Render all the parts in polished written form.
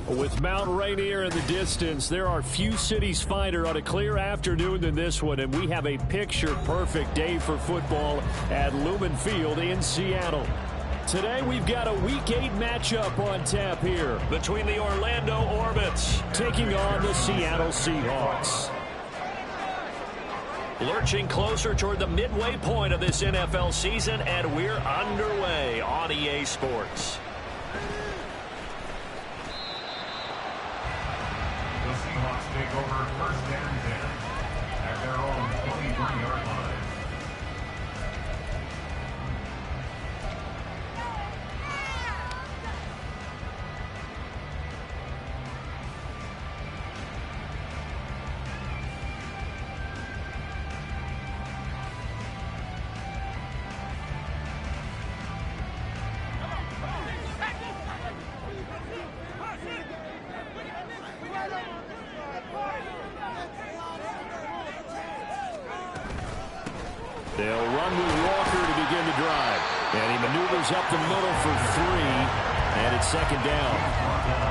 With Mount Rainier in the distance, there are few cities finer on a clear afternoon than this one, and we have a picture-perfect day for football at Lumen Field in Seattle. Today, we've got a Week 8 matchup on tap here between the Orlando Orbits taking on the Seattle Seahawks. Lurching closer toward the midway point of this NFL season, and we're underway on EA Sports. The Seahawks take over first and 10 at their own 21-yard line. They'll run with Walker to begin the drive. And he maneuvers up the middle for 3. And it's second down.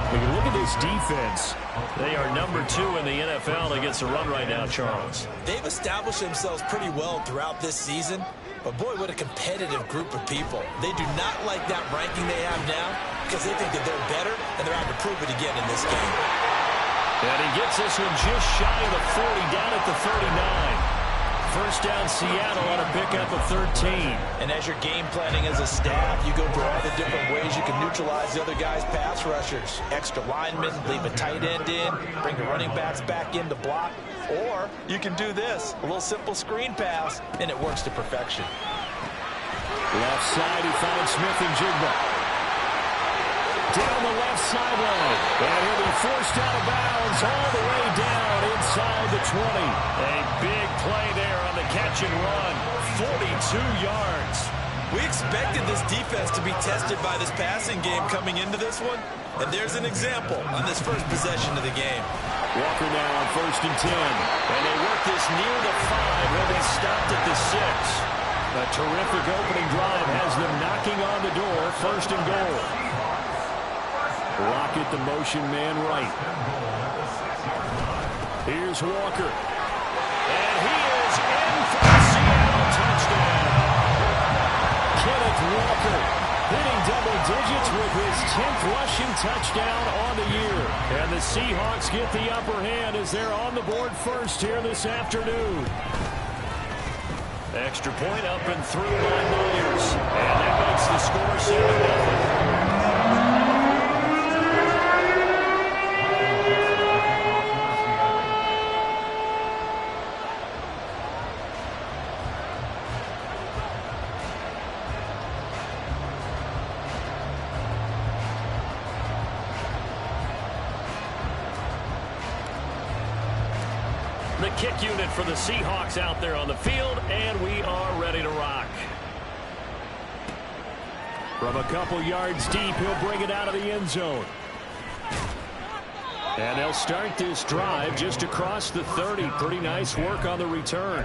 When you look at this defense, they are number 2 in the NFL against the run right now, Charles. They've established themselves pretty well throughout this season. But, boy, what a competitive group of people. They do not like that ranking they have now because they think that they're better, and they're out to prove it again in this game. And he gets this one just shy of the 40, down at the 39. First down Seattle on a pickup of 13. And as you're game planning as a staff, you go through all the different ways you can neutralize the other guy's pass rushers. Extra linemen, leave a tight end in, bring the running backs back in to block. Or you can do this, a little simple screen pass, and it works to perfection. Left side, he finds Smith and Jigba. Down the left sideline. And he'll be forced out of bounds all the way down inside the 20. A big play there on the catch and run. 42 yards. We expected this defense to be tested by this passing game coming into this one. And there's an example on this first possession of the game. Walker now on first and 10. And they work this near the 5. He'll be stopped at the 6. A terrific opening drive has them knocking on the door. First and goal. Lockett, the motion man right. Here's Walker. And he is in for the Seattle touchdown. Kenneth Walker hitting double digits with his 10th rushing touchdown on the year. And the Seahawks get the upper hand as they're on the board first here this afternoon. Extra point up and through by Myers. And that makes the score 7-0. The kick unit for the Seahawks out there on the field, and we are ready to rock. From a couple yards deep, he'll bring it out of the end zone. And they'll start this drive just across the 30. Pretty nice work on the return.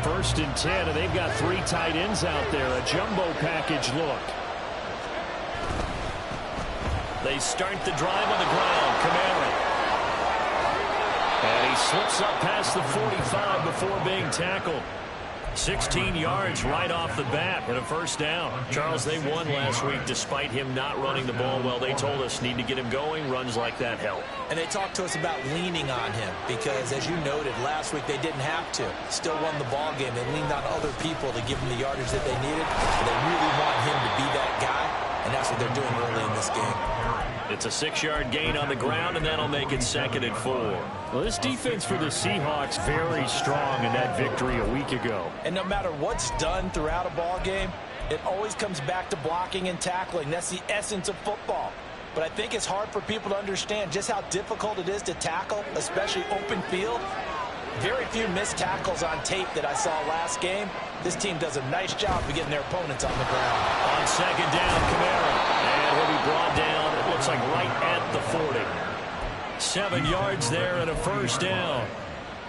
First and 10, and they've got 3 tight ends out there. A jumbo package look. They start the drive on the ground. Kamara. And he slips up past the 45 before being tackled. 16 yards right off the bat and a first down. Charles, they won last week despite him not running the ball well. They told us need to get him going. Runs like that help. And they talked to us about leaning on him because, as you noted, last week they didn't have to. Still won the ball game. They leaned on other people to give them the yardage that they needed. But they really want him to be that guy, and that's what they're doing early in this game. It's a 6-yard gain on the ground, and that'll make it 2nd and 4. Well, this defense for the Seahawks very strong in that victory a week ago. And no matter what's done throughout a ball game, it always comes back to blocking and tackling. That's the essence of football. But I think it's hard for people to understand just how difficult it is to tackle, especially open field. Very few missed tackles on tape that I saw last game. This team does a nice job of getting their opponents on the ground. On second down, Kamara. And he'll be brought down, it looks like right at the 40. 7 yards there and a first down.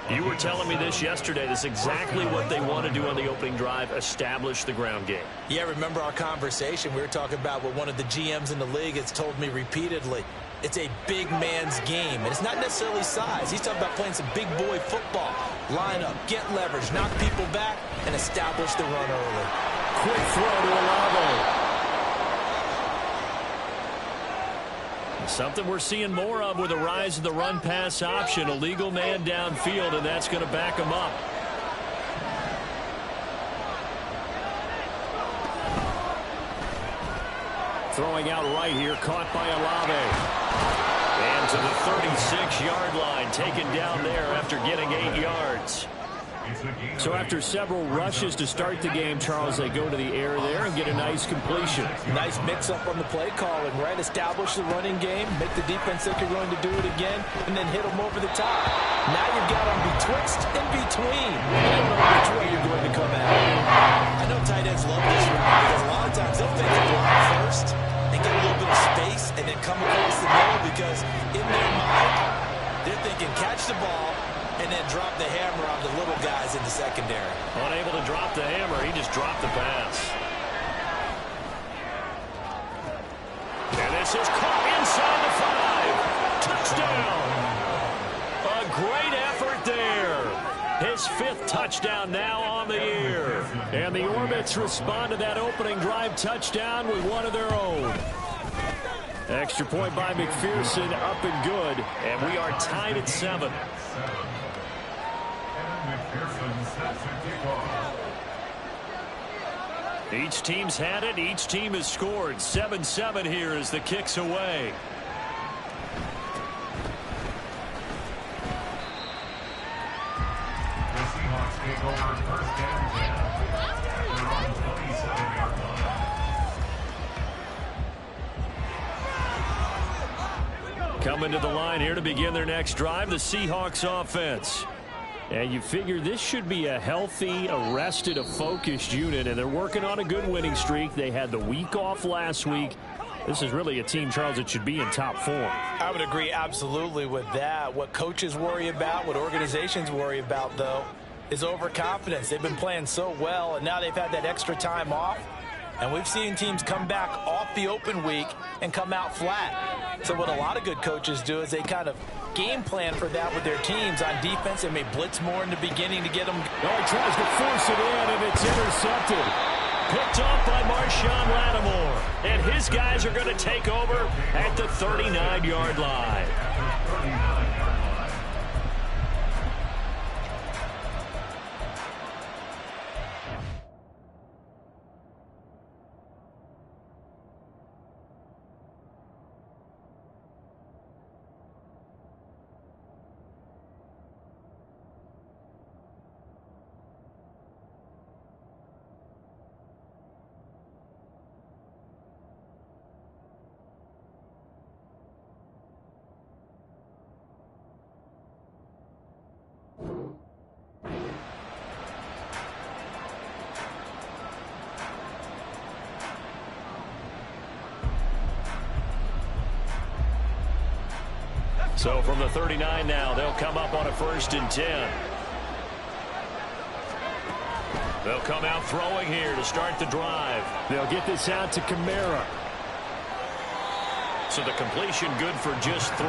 You were telling me this yesterday. This is exactly what they want to do on the opening drive, establish the ground game. Yeah, remember our conversation? We were talking about what one of the GMs in the league has told me repeatedly. It's a big man's game, and it's not necessarily size. He's talking about playing some big boy football. Line up, get leverage, knock people back, and establish the run early. Quick throw to Olave. Something we're seeing more of with the rise of the run-pass option. A legal man downfield, and that's going to back him up. Throwing out right here, caught by Olave. And to the 36-yard line, taken down there after getting 8 yards. So after several rushes to start the game, Charles, they go to the air there and get a nice completion. Nice mix-up on the play calling, right? Establish the running game, make the defense think you're going to do it again, and then hit them over the top. Now you've got them betwixt and between. You don't know which way you're going to come out. I know tight ends love this route because a lot of times they'll fake the block first and get a little bit of space and then come across the middle because in their mind, they're thinking catch the ball and then drop the hammer on the little guys in the secondary. Unable to drop the hammer, he just dropped the pass. And this is caught inside the 5. Touchdown! A great effort there. His 5th touchdown now on the year. And the Orbits respond to that opening drive touchdown with one of their own. Extra point by McPherson, up and good. And we are tied at 7. Each team's had it. Each team has scored. 7-7 here as the kick's away. The Seahawks take over first and 10. They're on the 27-yard line. Coming to the line here to begin their next drive, the Seahawks offense. And you figure this should be a healthy, a rested, a focused unit, and they're working on a good winning streak. They had the week off last week. This is really a team, Charles, that should be in top form. I would agree absolutely with that. What coaches worry about, what organizations worry about, though, is overconfidence. They've been playing so well, and now they've had that extra time off. And we've seen teams come back off the open week and come out flat. So what a lot of good coaches do is they kind of game plan for that with their teams on defense and may blitz more in the beginning to get them. Oh, he tries to force it in, and it's intercepted. Picked off by Marshawn Lattimore. And his guys are going to take over at the 39-yard line. So from the 39 now, they'll come up on a 1st and 10. They'll come out throwing here to start the drive. They'll get this out to Kamara. So the completion good for just 3.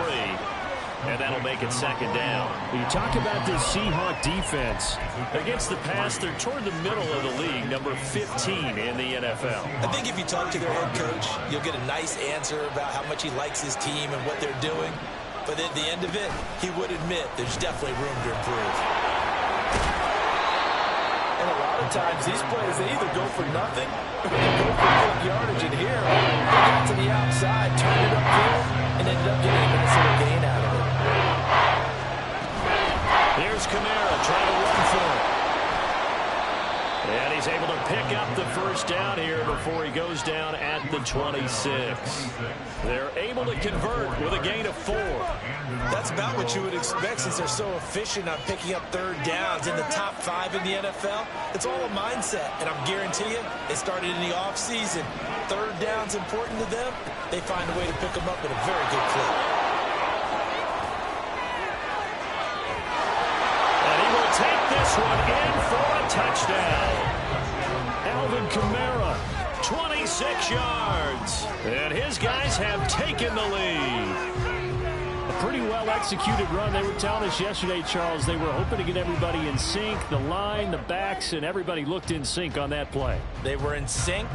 And that'll make it 2nd down. You talk about this Seahawk defense. Against the pass, they're toward the middle of the league, number 15 in the NFL. I think if you talk to their head coach, you'll get a nice answer about how much he likes his team and what they're doing. But at the end of it, he would admit there's definitely room to improve. And a lot of times, these plays, they either go for nothing or they go for big yardage. And here, they got to the outside, turned it upfield, and ended up getting a nice little gain out of it. Here's Kamara trying to run for it. And he he's able to pick up the first down here before he goes down at the 26. They're able to convert with a gain of 4. That's about what you would expect since they're so efficient on picking up third downs in the top 5 in the NFL. It's all a mindset, and I'm guarantee you, it started in the offseason. Third down's important to them. They find a way to pick them up at a very good clip. And he will take this one in for a touchdown. Alvin Kamara, 26 yards. And his guys have taken the lead. A pretty well-executed run. They were telling us yesterday, Charles, they were hoping to get everybody in sync. The line, the backs, and everybody looked in sync on that play. They were in sync,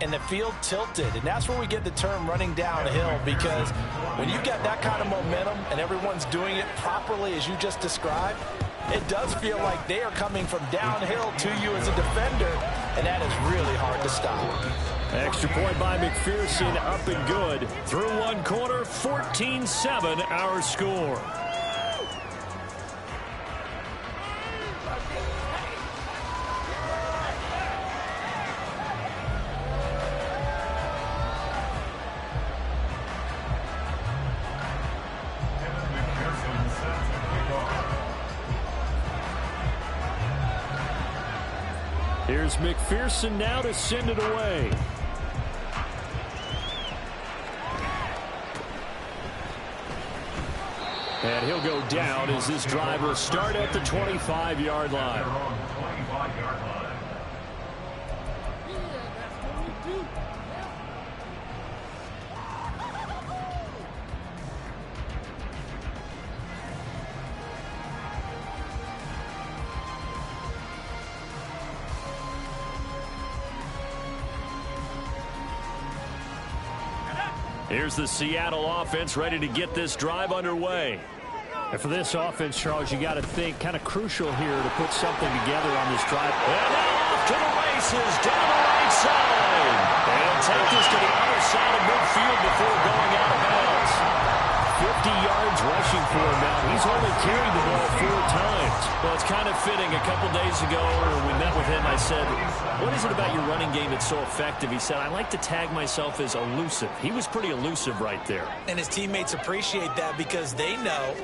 and the field tilted. And that's where we get the term running downhill, because when you've got that kind of momentum and everyone's doing it properly as you just described, it does feel like they are coming from downhill to you as a defender, and that is really hard to stop. Extra point by McPherson, up and good. Through one quarter, 14-7 our score. Here's McPherson now to send it away. And he'll go down as this drive will start at the 25-yard line. Here's the Seattle offense ready to get this drive underway. And for this offense, Charles, you got to think kind of crucial here to put something together on this drive. And now off to the races down the right side. And take this to the other side of midfield before going out of bounds. 50 yards rushing for him now. He's only carried the ball 4 times. Well, it's kind of fitting. A couple days ago when we met with him, I said, what is it about your running game that's so effective? He said, I like to tag myself as elusive. He was pretty elusive right there. And his teammates appreciate that because they know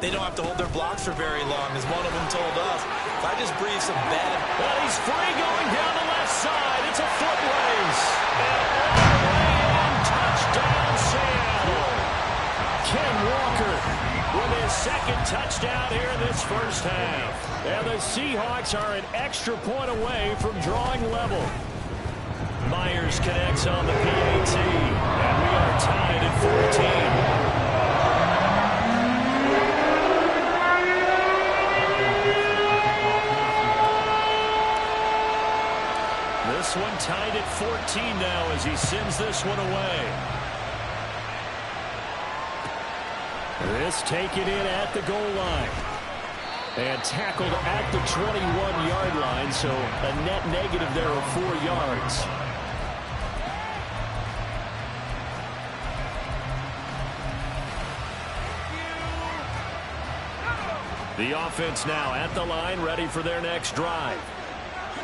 they don't have to hold their blocks for very long, as one of them told us. If I just breathe some bad... Well, he's free going down the left side. It's a foot race. And all the way in, touchdown Seattle. Ken Walker with his second touchdown here in this first half. And the Seahawks are an extra point away from drawing level. Myers connects on the PAT. And we are tied at 14. This one tied at 14 now as he sends this one away. This taken in at the goal line. And tackled at the 21-yard line, so a net negative there of 4 yards. The offense now at the line, ready for their next drive.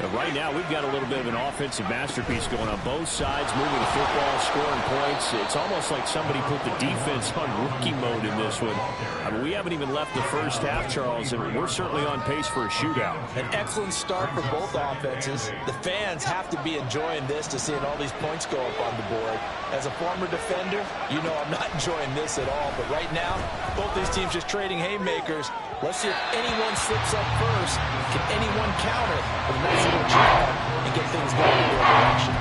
But right now, we've got a little bit of an offensive masterpiece going on both sides, moving the football, scoring points. It's almost like somebody put the defense on rookie mode in this one. I mean, we haven't even left the first half, Charles, and we're certainly on pace for a shootout. An excellent start for both offenses. The fans have to be enjoying this to seeing all these points go up on the board. As a former defender, you know I'm not enjoying this at all. But right now, both these teams just trading haymakers. Let's see if anyone slips up first. Can anyone counter with a nice little jab and get things going in their direction?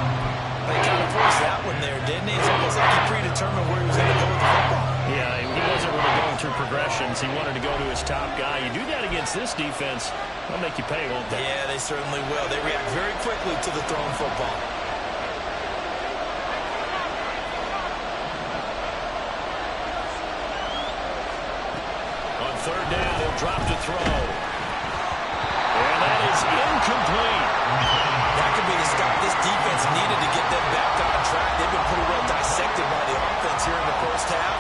They kind of forced that one there, didn't he? It's almost like he predetermined where he was going to go with the football. Yeah, he wasn't really going through progressions. He wanted to go to his top guy. You do that against this defense, they'll make you pay, won't they? Yeah, they certainly will. They react very quickly to the thrown football. Third down, he'll drop to throw. And that is incomplete. That could be the stop this defense needed to get them back on track. They've been pretty well dissected by the offense here in the first half.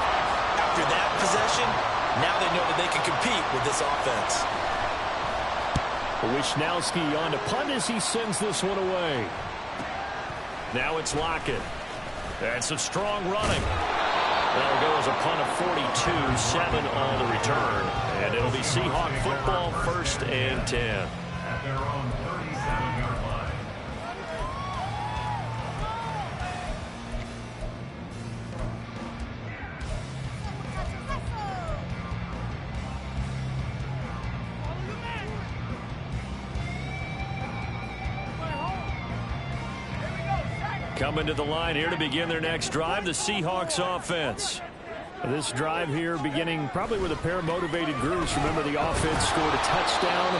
After that possession, now they know that they can compete with this offense. Wisnowski on to punt as he sends this one away. Now it's Lockett. That's a strong running. That'll go as a punt of 42, 7 on the return. And it'll be Seahawk football, 1st and 10. At their own 37-yard line. Coming to the line here to begin their next drive, the Seahawks offense. This drive here beginning probably with a pair of motivated groups. Remember, the offense scored a touchdown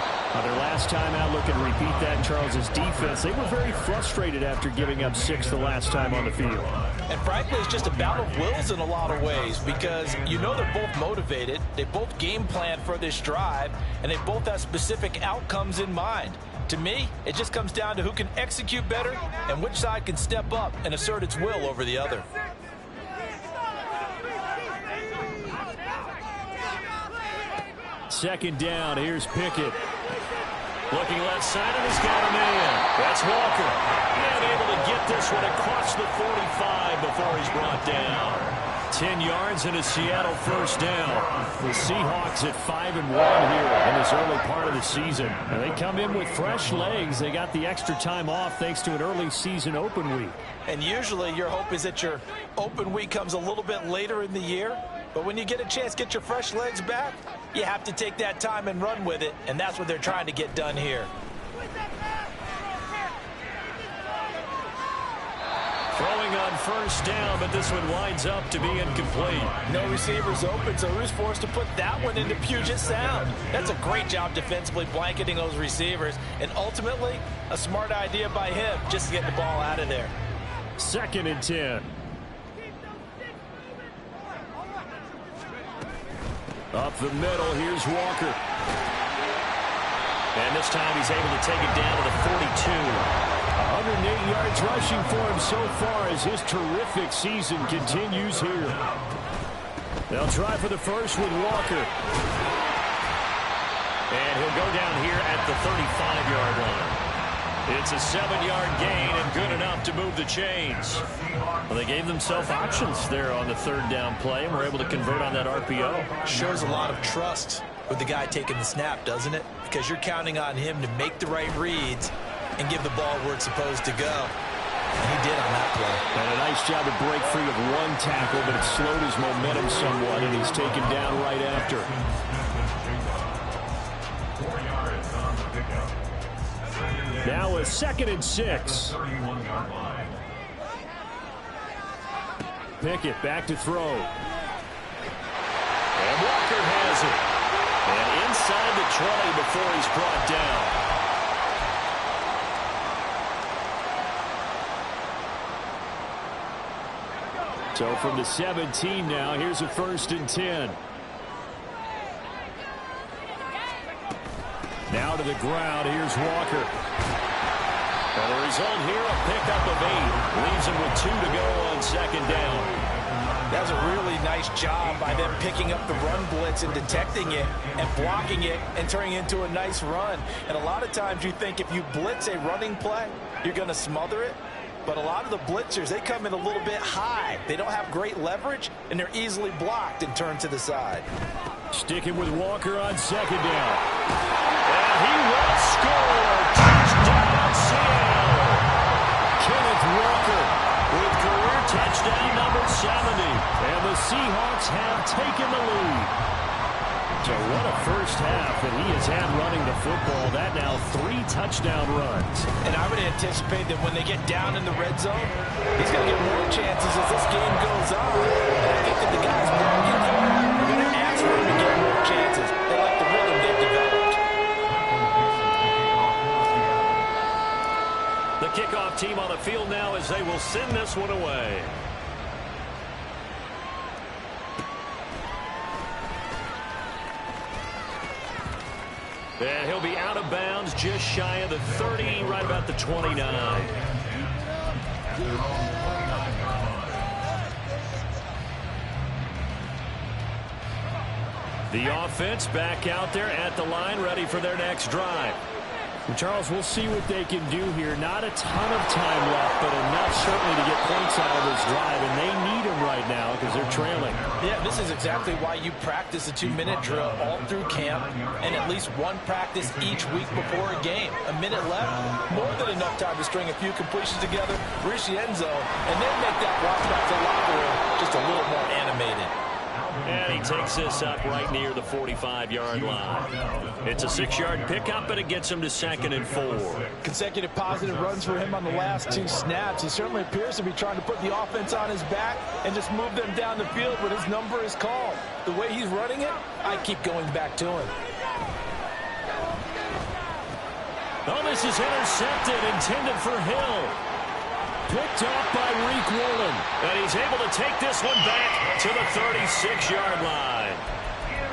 their last time out. Looking to repeat that. Charles's defense, they were very frustrated after giving up 6 the last time on the field. And frankly, it's just a battle of wills in a lot of ways, because you know they're both motivated. They both game plan for this drive, and they both have specific outcomes in mind. To me, it just comes down to who can execute better and which side can step up and assert its will over the other. Second down, here's Pickett. Looking left side, and he's got a man. That's Walker. And able to get this one across the 45 before he's brought down. 10 yards and a Seattle first down. The Seahawks at 5-1 here in this early part of the season. And they come in with fresh legs. They got the extra time off thanks to an early season open week. And usually your hope is that your open week comes a little bit later in the year. But when you get a chance to get your fresh legs back, you have to take that time and run with it. And that's what they're trying to get done here. Throwing on first down, but this one winds up to be incomplete. No receivers open, so who's forced to put that one into Puget Sound? That's a great job defensively blanketing those receivers, and ultimately a smart idea by him just to get the ball out of there. 2nd and 10. Up the middle, here's Walker. And this time he's able to take it down to the 42. 108 yards rushing for him so far as his terrific season continues here. They'll try for the first with Walker. And he'll go down here at the 35-yard line. It's a 7-yard gain and good enough to move the chains. Well, they gave themselves options there on the 3rd down play and were able to convert on that RPO. Shows a lot of trust with the guy taking the snap, doesn't it? Because you're counting on him to make the right reads and give the ball where it's supposed to go. And he did on that play. And a nice job to break free of one tackle, but it slowed his momentum somewhat, and he's taken down right after. 4 yards on the pickup. Now a 2nd and 6. 31-yard line. Pickett back to throw. And Walker has it. And inside the 20 before he's brought down. So from the 17 now, here's a 1st and 10. Now to the ground, here's Walker. And the result here, a pickup of 8. Leaves him with 2 to go on 2nd down. That's a really nice job by them picking up the run blitz and detecting it and blocking it and turning it into a nice run. And a lot of times you think if you blitz a running play, you're going to smother it. But a lot of the blitzers, they come in a little bit high. They don't have great leverage, and they're easily blocked and turned to the side. Sticking with Walker on 2nd down. And he will score. Touchdown, Seattle. Kenneth Walker with career touchdown number 70. And the Seahawks have taken the lead. So what a first half that he has had running the football. That now 3 touchdown runs. And I would anticipate that when they get down in the red zone, he's going to get more chances as this game goes on. And I think that the guys working for him are going to ask for him to get more chances. They like the rhythm they've developed. The kickoff team on the field now as they will send this one away. And he'll be out of bounds just shy of the 30, right about the 29. The offense back out there at the line, ready for their next drive. Charles, we'll see what they can do here. Not a ton of time left, but enough certainly to get points out of this drive, and they need them right now because they're trailing. Yeah, this is exactly why you practice a 2-minute drill all through camp and at least one practice each week before a game. A minute left, more than enough time to string a few completions together, reach the end zone, and then make that walk back to the locker room just a little more animated. And he takes this up right near the 45-yard line. It's a 6-yard pickup, and it gets him to 2nd and 4. Consecutive positive runs for him on the last 2 snaps. He certainly appears to be trying to put the offense on his back and just move them down the field when his number is called. The way he's running it, I keep going back to him. Oh, this is intercepted, intended for Hill. Picked off by Reek Woolen. And he's able to take this one back to the 36-yard line.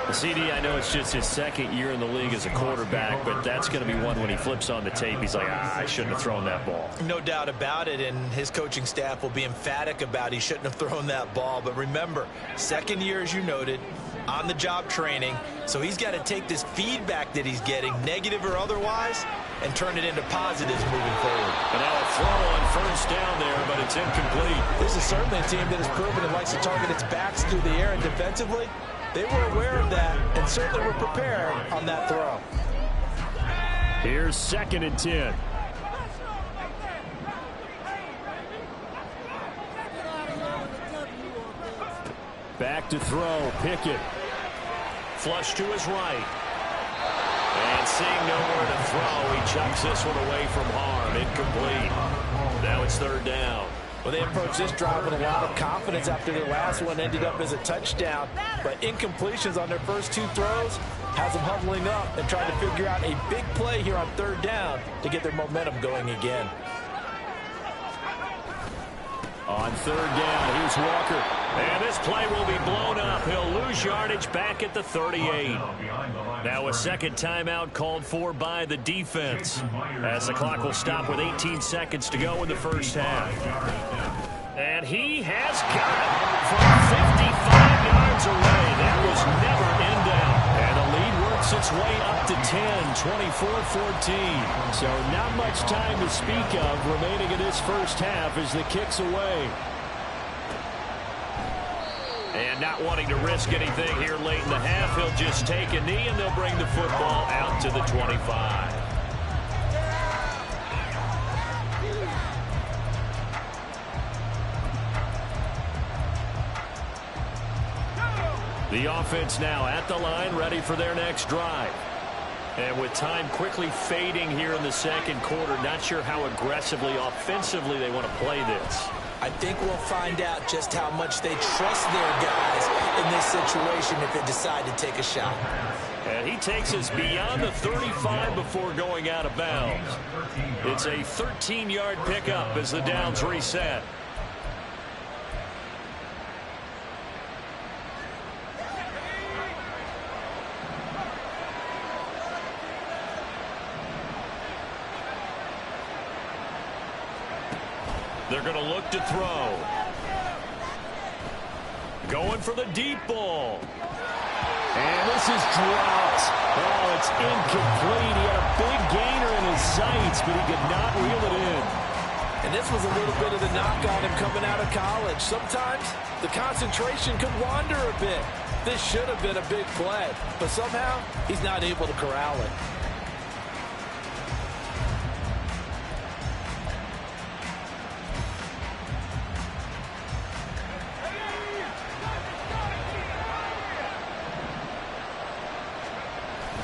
The CD, I know it's just his 2nd year in the league as a quarterback, but that's going to be one when he flips on the tape. He's like, I shouldn't have thrown that ball. No doubt about it, and his coaching staff will be emphatic about he shouldn't have thrown that ball. But remember, 2nd year, as you noted, on-the-job training, so he's got to take this feedback that he's getting, negative or otherwise, and turn it into positives moving forward. And now a throw on 1st down there, but it's incomplete. This is certainly a team that has proven it likes to target its backs through the air, and defensively, they were aware of that and certainly were prepared on that throw. Here's 2nd and 10. Back to throw, Pickett. Flush to his right. And seeing nowhere to throw, he chucks this one away from harm. Incomplete. Now it's 3rd down. Well, they approached this drive with a lot of confidence after their last one ended up as a touchdown. But incompletions on their first 2 throws has them huddling up and trying to figure out a big play here on 3rd down to get their momentum going again. On 3rd down, here's Walker. And this play will be blown up. He'll lose yardage back at the 38. Now a 2nd timeout called for by the defense, as the clock will stop with 18 seconds to go in the 1st half. And he has got it from 55 yards away. That was never in doubt. And the lead works its way up to 10, 24-14. So not much time to speak of remaining in this 1st half as the kick's away. And not wanting to risk anything here late in the half, he'll just take a knee, and they'll bring the football out to the 25. The offense now at the line, ready for their next drive. And with time quickly fading here in the 2nd quarter, not sure how aggressively, offensively they want to play this. I think we'll find out just how much they trust their guys in this situation if they decide to take a shot. And he takes us beyond the 35 before going out of bounds. It's a 13-yard pickup as the downs reset. They're going to look to throw. Going for the deep ball. And this is dropped. Oh, it's incomplete. He had a big gainer in his sights, but he could not reel it in. And this was a little bit of the knock on him coming out of college. Sometimes the concentration could wander a bit. This should have been a big play, but somehow he's not able to corral it.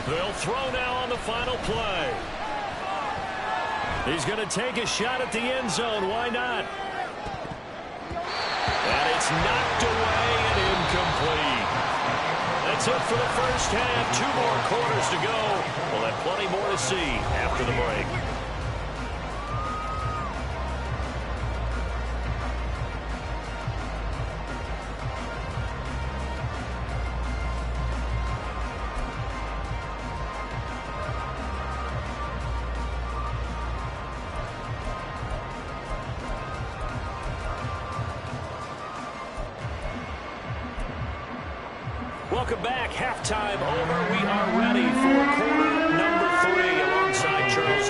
They'll throw now on the final play. He's going to take a shot at the end zone. Why not? And it's knocked away and incomplete. That's it for the 1st half. 2 more quarters to go. We'll have plenty more to see after the break. Welcome back. Halftime over. We are ready for quarter number 3 alongside Charles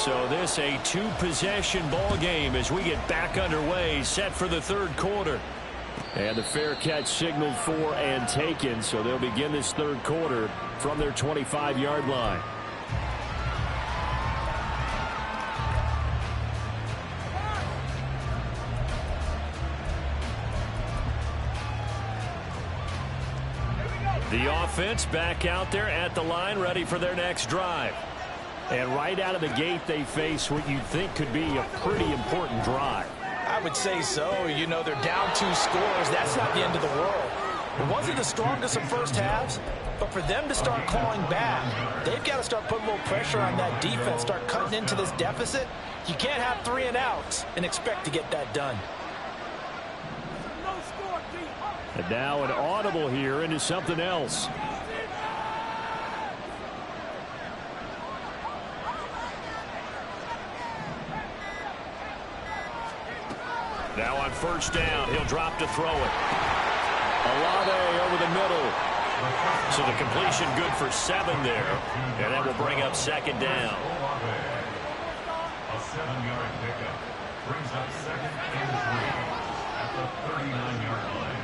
So this a two-possession ball game as we get back underway, set for the third quarter. And the fair catch signaled for and taken, so they'll begin this third quarter from their 25-yard line. The offense back out there at the line, ready for their next drive. And right out of the gate, they face what you'd think could be a pretty important drive. I would say so. You know, they're down 2 scores. That's not the end of the world. It wasn't the strongest of first halves, but for them to start clawing back, they've got to start putting a little pressure on that defense, start cutting into this deficit. You can't have 3 and outs and expect to get that done. And now an audible here into something else. Now on first down, he'll drop to throw it. Olave over the middle. So the completion good for 7 there. And that will bring up second down. A 7-yard pickup brings up second and 3 at the 39-yard line.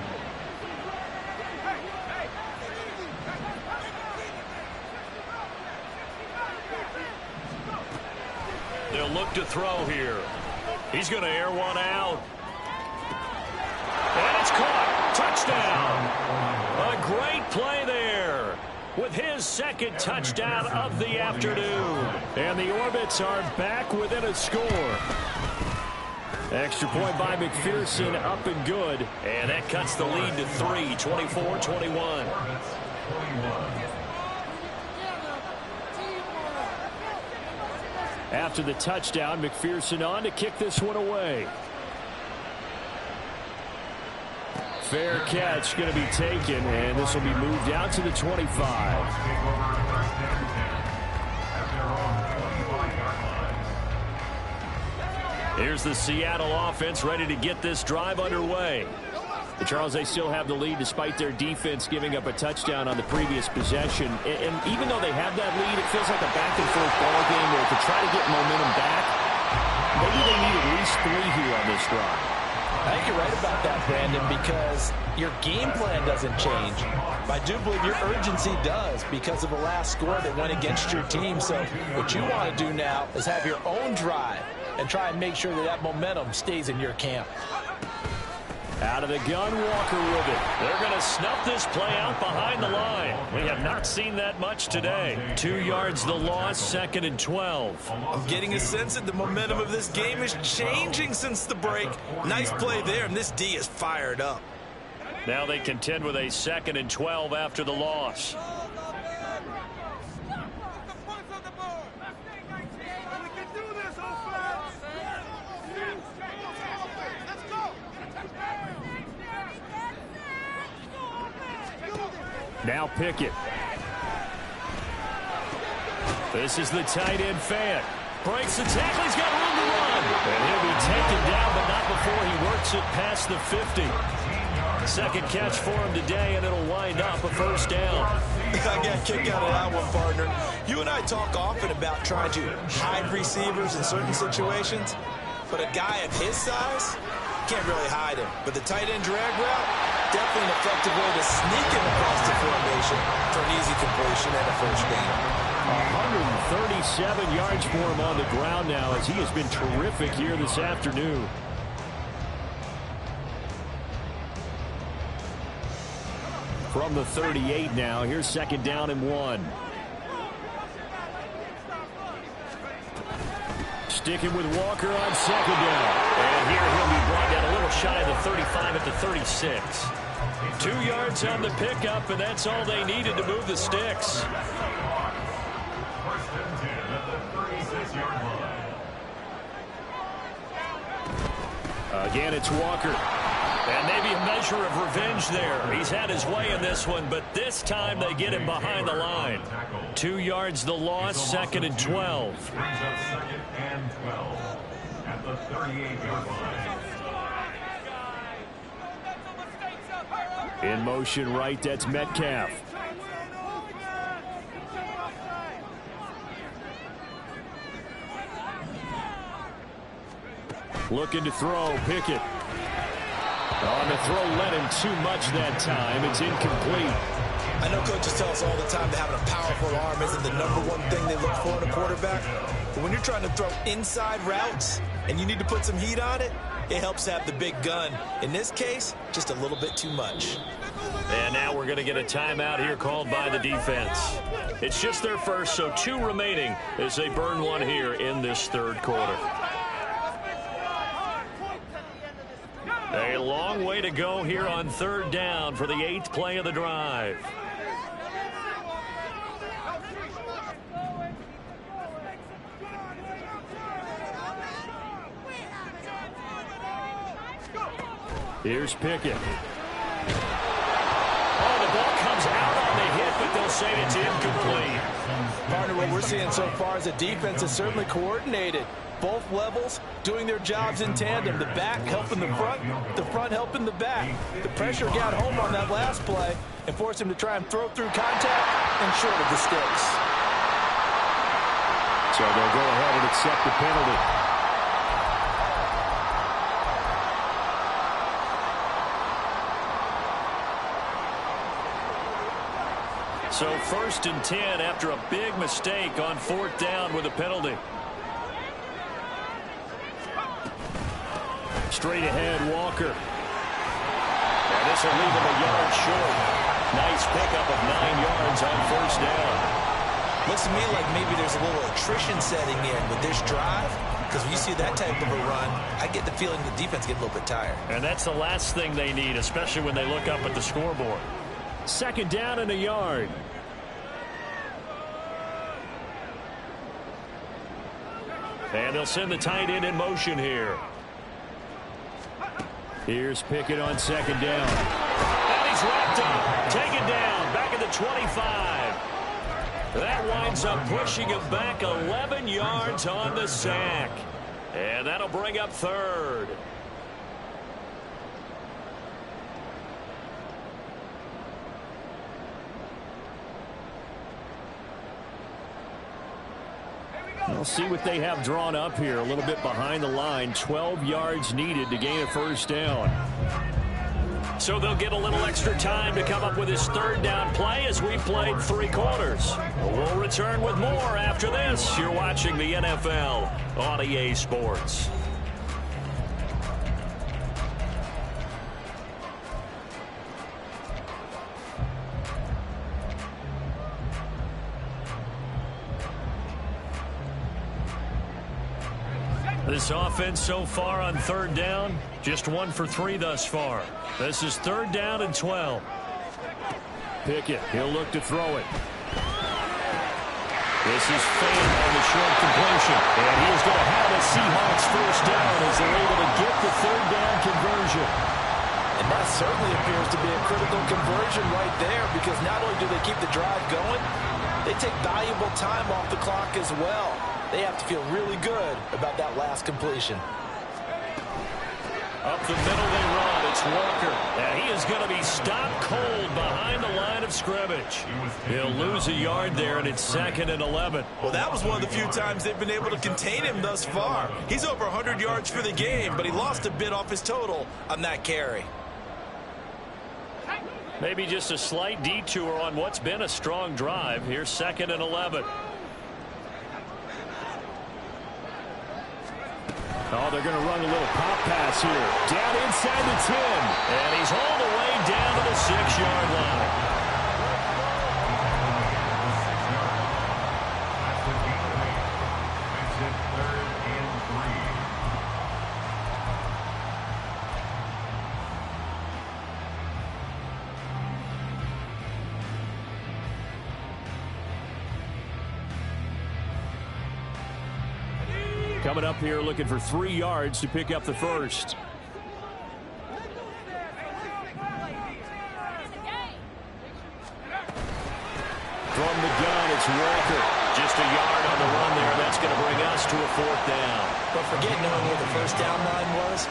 They'll look to throw here. He's going to air one out. And it's caught. Touchdown. A great play there with his second touchdown of the afternoon. And the Orbits are back within a score. Extra point by McPherson, up and good. And that cuts the lead to 3, 24-21. After the touchdown, McPherson on to kick this one away. Fair catch going to be taken, and this will be moved out to the 25. Here's the Seattle offense ready to get this drive underway. Charles, they still have the lead despite their defense giving up a touchdown on the previous possession. And even though they have that lead, it feels like a back-and-forth ball game where to try to get momentum back, maybe they need at least 3 here on this drive. I think you're right about that, Brandon, because your game plan doesn't change. But I do believe your urgency does because of the last score that went against your team. So what you want to do now is have your own drive and try and make sure that that momentum stays in your camp. Out of the gun, Walker with it. They're going to snuff this play out behind the line. We have not seen that much today. 2 yards the loss, second and 12. I'm getting a sense that the momentum of this game is changing since the break. Nice play there, and this D is fired up. Now they contend with a second and 12 after the loss. Now Pickett. This is the tight end Fant. Breaks the tackle. He's got room to run. And he'll be taken down, but not before he works it past the 50. Second catch for him today, and it'll wind up a first down. I got a kick out of that one, partner. You and I talk often about trying to hide receivers in certain situations, but a guy of his size can't really hide him. But the tight end drag route, definitely an effective way to sneak him across the formation for an easy completion and a first down. 137 yards for him on the ground now as he has been terrific here this afternoon. From the 38 now, here's second down and 1. Sticking with Walker on second down. And here he'll be brought down a little shy of the 35 at the 36. 2 yards on the pickup, and that's all they needed to move the sticks. Again, it's Walker. And maybe a measure of revenge there. He's had his way in this one, but this time they get him behind the line. 2 yards the loss, second and 12. Second and 12 at the 38-yard line. In motion right, that's Metcalf. Looking to throw. Pickett. On the throw, led him too much that time. It's incomplete. I know coaches tell us all the time that having a powerful arm isn't the #1 thing they look for in a quarterback. But when you're trying to throw inside routes and you need to put some heat on it, it helps have the big gun. In this case, just a little bit too much. And now we're going to get a timeout here called by the defense. It's just their first, so 2 remaining as they burn one here in this third quarter. A long way to go here on third down for the 8th play of the drive. Here's Pickett. Oh, the ball comes out on the hit, but they'll say it's incomplete. Partner, what we're seeing so far is the defense is certainly coordinated. Both levels doing their jobs in tandem. The back helping the front helping the back. The pressure got home on that last play and forced him to try and throw through contact and short of the sticks. So they'll go ahead and accept the penalty. So 1st and 10 after a big mistake on 4th down with a penalty. Straight ahead, Walker. And this will leave him a yard short. Nice pickup of 9 yards on 1st down. Looks to me like maybe there's a little attrition setting in with this drive. Because when you see that type of a run, I get the feeling the defense gets a little bit tired. And that's the last thing they need, especially when they look up at the scoreboard. 2nd down and a yard. And they'll send the tight end in motion here. Here's Pickett on 2nd down. And he's wrapped up. Taken down. Back at the 25. That winds up pushing him back 11 yards on the sack. And that'll bring up 3rd. We'll see what they have drawn up here. A little bit behind the line. 12 yards needed to gain a 1st down. So they'll get a little extra time to come up with his 3rd down play as we played 3 quarters. We'll return with more after this. You're watching the NFL on EA Sports. This offense so far on 3rd down, just 1 for 3 thus far. This is 3rd down and 12. Pickett, he'll look to throw it. This is Fant on the short completion. And he is going to have a Seahawks 1st down as they're able to get the 3rd down conversion. And that certainly appears to be a critical conversion right there, because not only do they keep the drive going, they take valuable time off the clock as well. They have to feel really good about that last completion. Up the middle they run. It's Walker. And he is going to be stopped cold behind the line of scrimmage. He'll lose a yard there, and it's 2nd and 11. Well, that was one of the few times they've been able to contain him thus far. He's over 100 yards for the game, but he lost a bit off his total on that carry. Maybe just a slight detour on what's been a strong drive. Here's 2nd and 11. Oh, they're going to run a little pop pass here. Down inside the 10. And he's all the way down to the 6-yard line. Coming up here looking for 3 yards to pick up the 1st. From the gun, it's Walker. Just a yard on the run there. That's going to bring us to a 4th down. But forget knowing where the 1st down line was.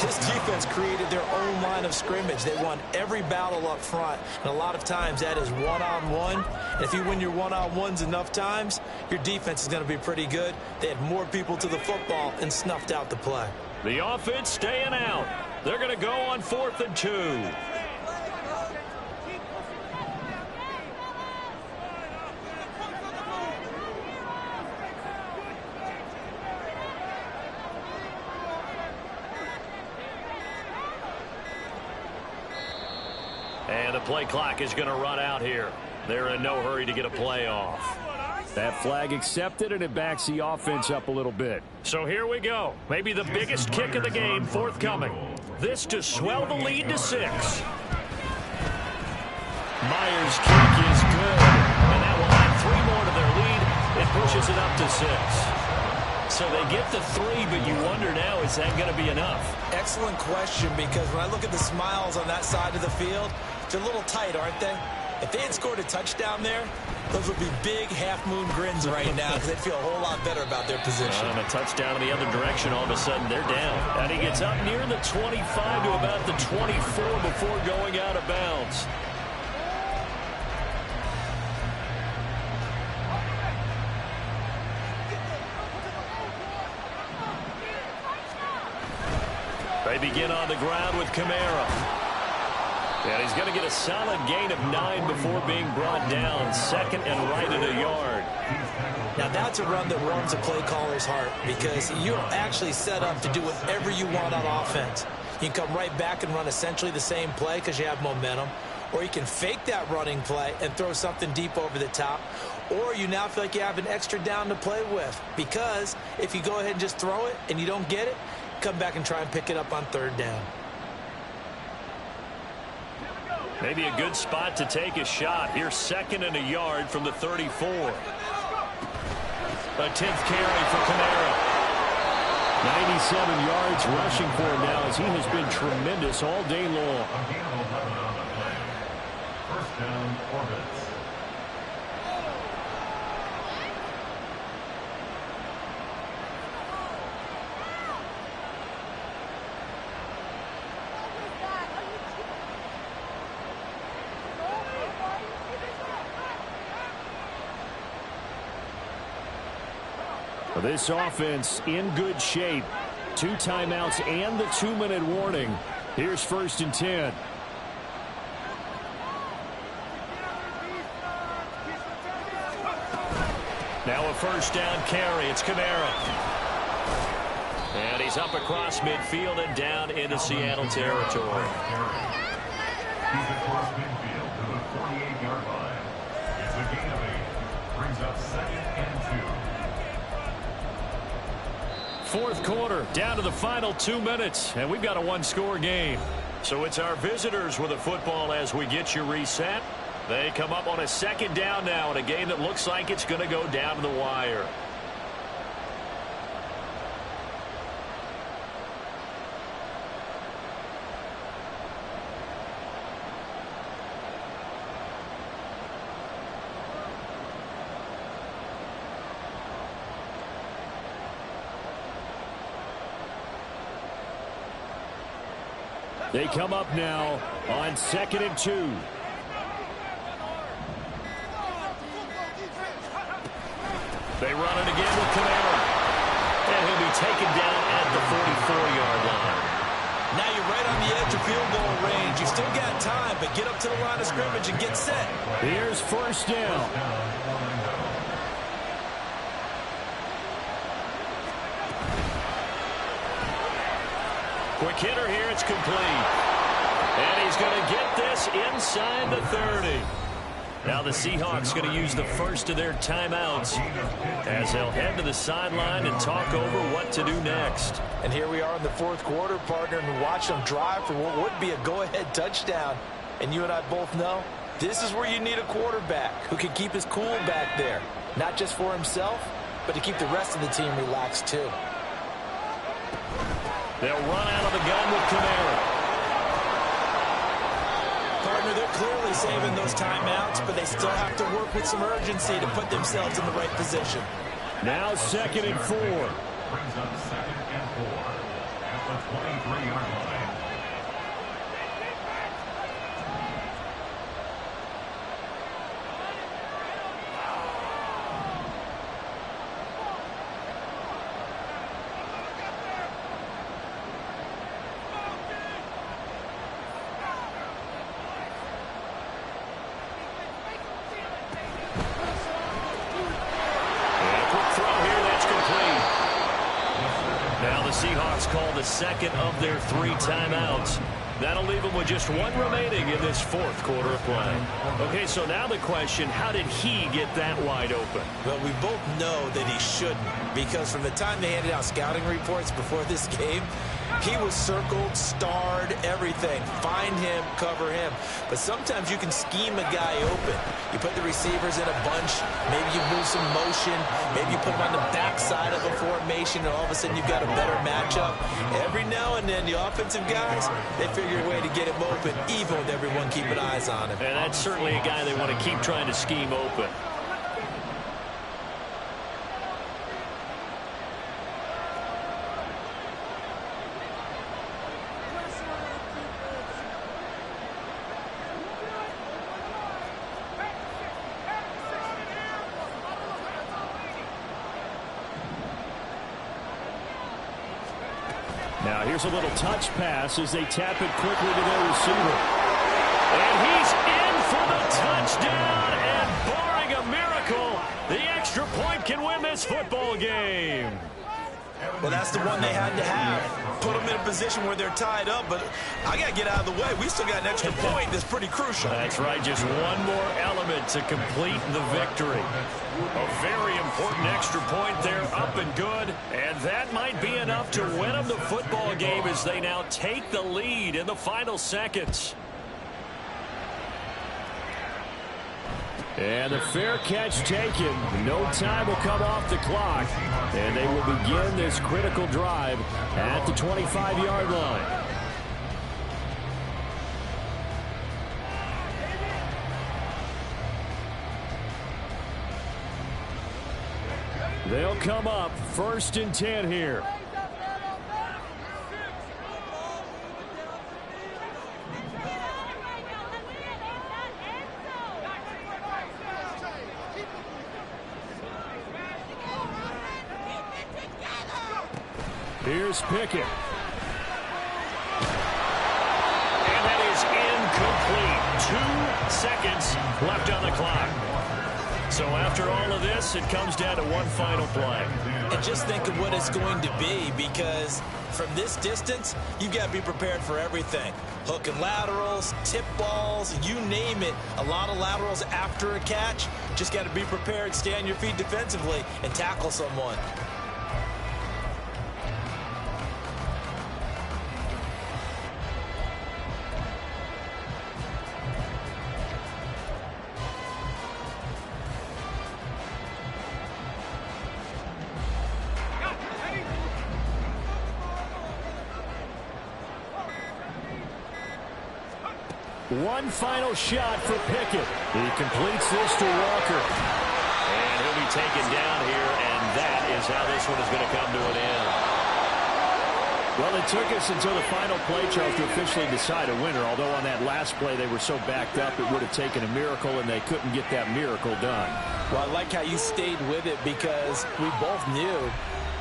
This defense created their own line of scrimmage. They won every battle up front. And a lot of times that is one-on-one. And if you win your one-on-ones enough times, your defense is going to be pretty good. They had more people to the football and snuffed out the play. The offense staying out. They're going to go on 4th and 2. And the play clock is going to run out here. They're in no hurry to get a play off. That flag accepted, and it backs the offense up a little bit. So here we go. Maybe the biggest kick of the game forthcoming. This to swell the lead to 6. Myers' kick is good, and that will add 3 more to their lead. It pushes it up to 6. So they get the 3, but you wonder now, is that going to be enough? Excellent question, because when I look at the smiles on that side of the field, they're a little tight, aren't they? If they had scored a touchdown there, those would be big half-moon grins right now because they'd feel a whole lot better about their position. And a touchdown in the other direction, all of a sudden they're down. And he gets up near the 25 to about the 24 before going out of bounds. They begin on the ground with Kamara. And he's going to get a solid gain of 9 before being brought down. 2nd and right at a yard. Now that's a run that warms a play caller's heart because you're actually set up to do whatever you want on offense. You can come right back and run essentially the same play because you have momentum. Or you can fake that running play and throw something deep over the top. Or you now feel like you have an extra down to play with. Because if you go ahead and just throw it and you don't get it, come back and try and pick it up on 3rd down. Maybe a good spot to take a shot. Here's 2nd and a yard from the 34. A 10th carry for Kamara. 97 yards rushing for him now as he has been tremendous all day long. First down, Orbits. This offense in good shape. 2 timeouts and the 2-minute warning. Here's 1st and 10. Now a 1st down carry. It's Kamara. And he's up across midfield and down into Seattle territory. He's across midfield to the 48-yard line. It's a gain of 8. Brings up 2nd and 2. 4th quarter, down to the final 2 minutes, and we've got a 1-score game. So it's our visitors with the football as we get you reset. They come up on a 2nd down now in a game that looks like it's going to go down to the wire. They come up now on 2nd and 2. They run it again with Kamara. And he'll be taken down at the 44-yard line. Now you're right on the edge of field goal range. You still got time, but get up to the line of scrimmage and get set. Here's 1st down. Quick hitter here, it's complete. And he's going to get this inside the 30. Now the Seahawks going to use the first of their timeouts as they'll head to the sideline and talk over what to do next. And here we are in the 4th quarter, partner, and watch them drive for what would be a go-ahead touchdown. And you and I both know this is where you need a quarterback who can keep his cool back there. Not just for himself, but to keep the rest of the team relaxed too. They'll run out of the gun with Kamara. Partner, they're clearly saving those timeouts, but they still have to work with some urgency to put themselves in the right position. Now 2nd and 4. Brings up 2nd and 4 at the 23-yard line. the Seahawks call the second of their 3 timeouts. That'll leave them with just 1 remaining in this 4th quarter of play. Okay, so now the question, how did he get that wide open? Well, we both know that he shouldn't, because from the time they handed out scouting reports before this game, he was circled, starred, everything. Find him, cover him. But sometimes you can scheme a guy open. You put the receivers in a bunch. Maybe you move some motion. Maybe you put them on the backside of a formation, and all of a sudden you've got a better matchup. Every now and then, the offensive guys, they figure a way to get him open, even with everyone keeping eyes on him. And that's certainly a guy they want to keep trying to scheme open. Now here's a little touch pass as they tap it quickly to their receiver. And he's in for the touchdown. And barring a miracle, the extra point can win this football game. Well, that's the one they had to have. Put them in a position where they're tied up, but I got to get out of the way. We still got an extra point that's pretty crucial. That's right, just one more element to complete the victory. A very important extra point there, up and good. And that might be enough to win them the football game as they now take the lead in the final seconds. And the fair catch taken. No time will come off the clock. And they will begin this critical drive at the 25-yard line. They'll come up 1st and 10 here. Here's Pickett. And that is incomplete. 2 seconds left on the clock. So after all of this, it comes down to one final play. And just think of what it's going to be, because from this distance, you've got to be prepared for everything. Hook and laterals, tip balls, you name it. A lot of laterals after a catch. Just got to be prepared, stay on your feet defensively, and tackle someone. One final shot for Pickett. He completes this to Walker. And he'll be taken down here, and that is how this one is going to come to an end. Well, it took us until the final play, Charles, to officially decide a winner, although on that last play they were so backed up it would have taken a miracle, and they couldn't get that miracle done. Well, I like how you stayed with it, because we both knew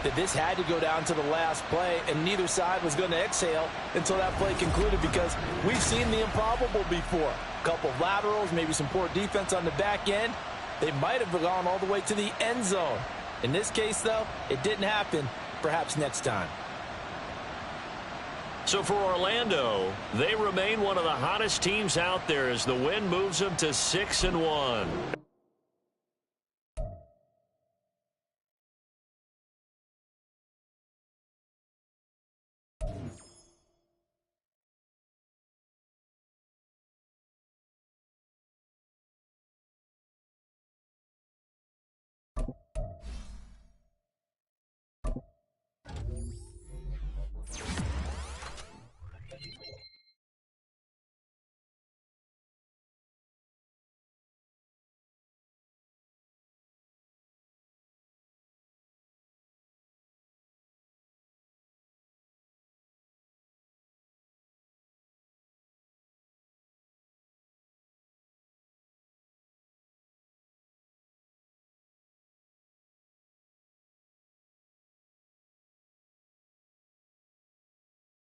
that this had to go down to the last play, and neither side was going to exhale until that play concluded, because we've seen the improbable before. A couple of laterals, maybe some poor defense on the back end. They might have gone all the way to the end zone. In this case, though, it didn't happen. Perhaps next time. So for Orlando, they remain one of the hottest teams out there as the win moves them to 6-1.